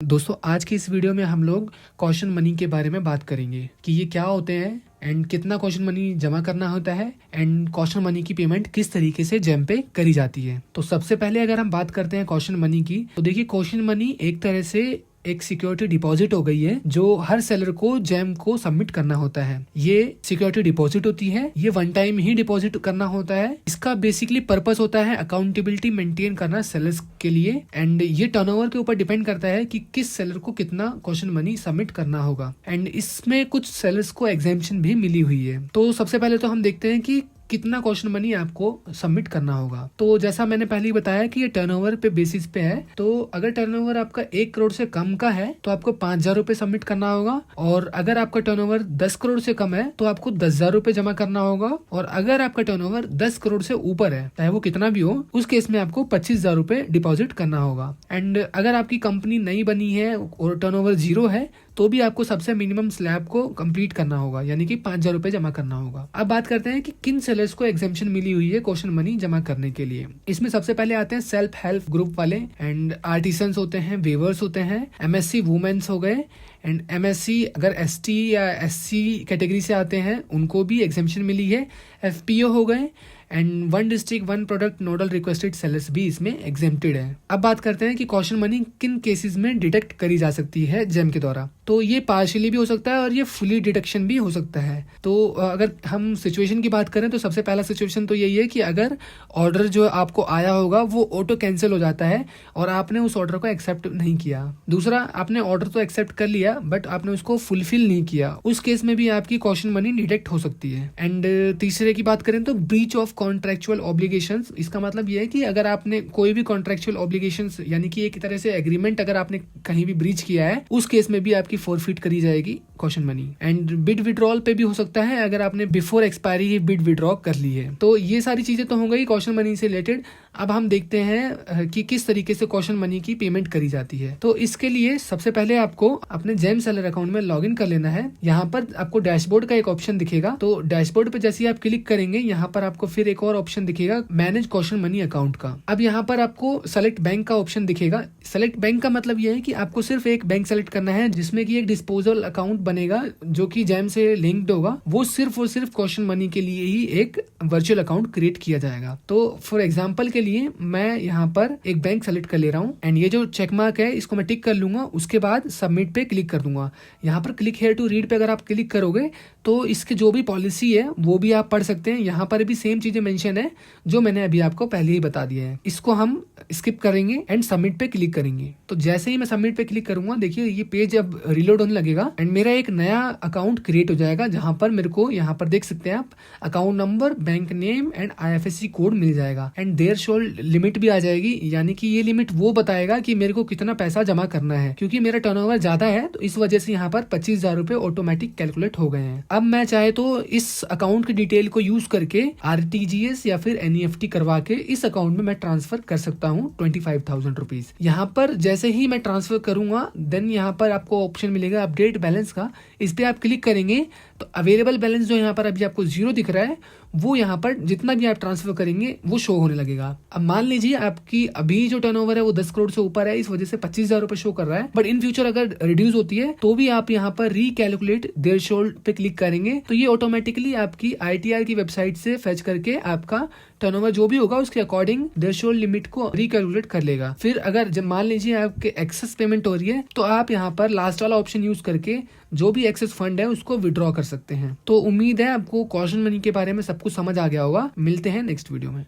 दोस्तों आज की इस वीडियो में हम लोग कॉशन मनी के बारे में बात करेंगे कि ये क्या होते हैं एंड कितना कॉशन मनी जमा करना होता है एंड कॉशन मनी की पेमेंट किस तरीके से जेम पे करी जाती है। तो सबसे पहले अगर हम बात करते हैं कॉशन मनी की, तो देखिए कॉशन मनी एक तरह से एक सिक्योरिटी डिपॉजिट हो गई है जो हर सेलर को जेम को सबमिट करना होता है। ये सिक्योरिटी डिपॉजिट होती है, ये वन टाइम ही डिपॉजिट करना होता है। इसका बेसिकली पर्पस होता है अकाउंटेबिलिटी मेंटेन करना सेलर्स के लिए एंड ये टर्नओवर के ऊपर डिपेंड करता है कि किस सेलर को कितना कॉशन मनी सबमिट करना होगा एंड इसमें कुछ सेलर्स को एग्जेम्पशन भी मिली हुई है। तो सबसे पहले तो हम देखते हैं कि कितना कॉशन मनी आपको सबमिट करना होगा। तो जैसा मैंने पहले ही बताया कि ये टर्नओवर पे बेसिस पे है। तो अगर टर्नओवर आपका 1 करोड़ से कम का है तो आपको 5,000 रुपए सबमिट करना होगा, और अगर आपका टर्नओवर 10 करोड़ से कम है तो आपको 10,000 रुपए जमा करना होगा, और अगर आपका टर्नओवर 10 करोड़ से ऊपर है, चाहे वो कितना भी हो, उस केस में आपको 25,000 रुपए डिपॉजिट करना होगा। एंड अगर आपकी कंपनी नई बनी है और टर्नओवर 0 है तो भी आपको सबसे मिनिमम स्लैब को कंप्लीट करना होगा, यानी कि 5,000 रुपए जमा करना होगा। अब बात करते हैं कि किन सेलर्स को एग्जेम्पशन मिली हुई है कॉशन मनी जमा करने के लिए। इसमें सबसे पहले आते हैं सेल्फ हेल्प ग्रुप वाले एंड आर्टिसंस होते हैं, वेवर्स होते हैं, एमएससी वुमेन्स हो गए एंड एमएससी अगर एसटी या एससी कैटेगरी से आते हैं उनको भी एग्जेम्पशन मिली है। एफपीओ हो गए and 1 district 1 product nodal requested sellers भी इसमें एग्जेम्प्टेड है। अब बात करते हैं कि कॉशन मनी किन केसेस में डिडक्ट करी जा सकती है जेम के द्वारा। तो ये पार्शियली भी हो सकता है और ये फुली डिडक्शन भी हो सकता है। तो अगर हम सिचुएशन की बात करें तो सबसे पहला सिचुएशन तो यही है कि अगर ऑर्डर जो आपको आया होगा वो ऑटो कैंसिल हो जाता है और आपने उस ऑर्डर को एक्सेप्ट नहीं किया। दूसरा, आपने ऑर्डर तो एक्सेप्ट कर लिया बट आपने उसको फुलफिल नहीं किया, उस केस में भी आपकी कॉशन मनी डिडक्ट हो सकती है। एंड तीसरे की बात करें तो ब्रीच ऑफ कॉन्ट्रेक्चुअल ऑब्लिगेशंस। इसका मतलब ये है कि अगर आपने कोई भी कॉन्ट्रेक्चुअल ऑब्लिगेशंस यानी कि एक तरह से एग्रीमेंट अगर आपने कहीं भी ब्रीच किया है, उस केस में भी आपकी फोरफिट करी जाएगी caution money. And bid withdrawal पे भी हो सकता है अगर आपने बिफोर एक्सपायरी ही बिड विड्रॉ कर ली है। तो ये सारी चीजें तो हो गई कॉशन मनी से रिलेटेड। अब हम देखते हैं कि किस तरीके से कॉशन मनी की पेमेंट करी जाती है। तो इसके लिए सबसे पहले आपको अपने जेम सेलर अकाउंट में लॉगिन कर लेना है। यहाँ पर आपको डैशबोर्ड का एक ऑप्शन दिखेगा, तो डैशबोर्ड पे जैसे आप क्लिक करेंगे यहाँ पर आपको फिर एक और ऑप्शन दिखेगा मैनेज कॉशन मनी अकाउंट का। अब यहाँ पर आपको सेलेक्ट बैंक का ऑप्शन दिखेगा। सेलेक्ट बैंक का मतलब यह है कि आपको सिर्फ एक बैंक सेलेक्ट करना है जिसमें कि एक डिस्पोजल अकाउंट बनेगा जो कि जेम से लिंक्ड होगा। वो सिर्फ और सिर्फ कॉशन मनी के लिए ही एक वर्चुअल अकाउंट क्रिएट किया जाएगा। तो फॉर एग्जांपल के लिए मैं यहाँ पर एक बैंक सेलेक्ट कर ले रहा हूँ एंड ये जो चेक मार्क है इसको मैं टिक कर लूंगा, उसके बाद सबमिट पे क्लिक कर दूंगा। यहाँ पर क्लिक हेयर टू रीड पे अगर आप क्लिक करोगे तो इसके जो भी पॉलिसी है वो भी आप पढ़ सकते हैं। यहाँ पर भी सेम चीजें मेंशन है जो मैंने अभी आपको पहले ही बता दिया है। इसको हम स्किप करेंगे एंड सबमिट पे क्लिक करेंगे। तो जैसे ही मैं सबमिट पे क्लिक करूंगा, देखिए ये पेज अब रिलोड होने लगेगा एंड मेरा एक नया अकाउंट क्रिएट हो जाएगा जहां पर मेरे को यहाँ पर देख सकते हैं आप account number, bank name and IFSC code मिल जाएगा एंड देयर शोल्ड लिमिट भी आ जाएगी, यानी कि ये लिमिट वो बताएगा कि मेरे को कितना पैसा जमा करना है। क्योंकि मेरा टर्नओवर ज्यादा है तो इस वजह से यहाँ पर 25,000 रुपए ऑटोमेटिक कैलकुलेट हो गए हैं। अब मैं चाहे तो इस अकाउंट की डिटेल को यूज करके RTGS या फिर NEFT करवा के इस अकाउंट में मैं ट्रांसफर कर सकता हूँ 25,000 रुपीज। यहाँ पर जैसे ही मैं ट्रांसफर करूंगा देन यहाँ पर आपको ऑप्शन मिलेगा अपडेट बैलेंस का। इस पे आप क्लिक करेंगे तो अवेलेबल बैलेंस जो यहाँ पर अभी आपको 0 दिख रहा है वो यहाँ पर जितना भी आप ट्रांसफर करेंगे वो शो होने लगेगा। अब मान लीजिए आपकी अभी जो टर्नओवर है वो 10 करोड़ से ऊपर है, इस वजह से 25,000 रुपए शो कर रहा है, बट इन फ्यूचर अगर रिड्यूस होती है तो भी आप यहाँ पर रिकैलकुलेट देयर शोल्ड पे क्लिक करेंगे तो ये ऑटोमेटिकली आपकी ITR की वेबसाइट से फेच करके आपका टर्नओवर जो भी होगा उसके अकॉर्डिंग देयर शोल्ड लिमिट को रिकैलकुलेट कर लेगा। फिर अगर जब मान लीजिए आपके एक्सेस पेमेंट हो रही है तो आप यहाँ पर लास्ट वाला ऑप्शन यूज करके जो भी एक्सेस फंड है उसको विड्रॉ कर सकते हैं। तो उम्मीद है आपको कॉशन मनी के बारे में सब कुछ समझ आ गया होगा। मिलते हैं नेक्स्ट वीडियो में।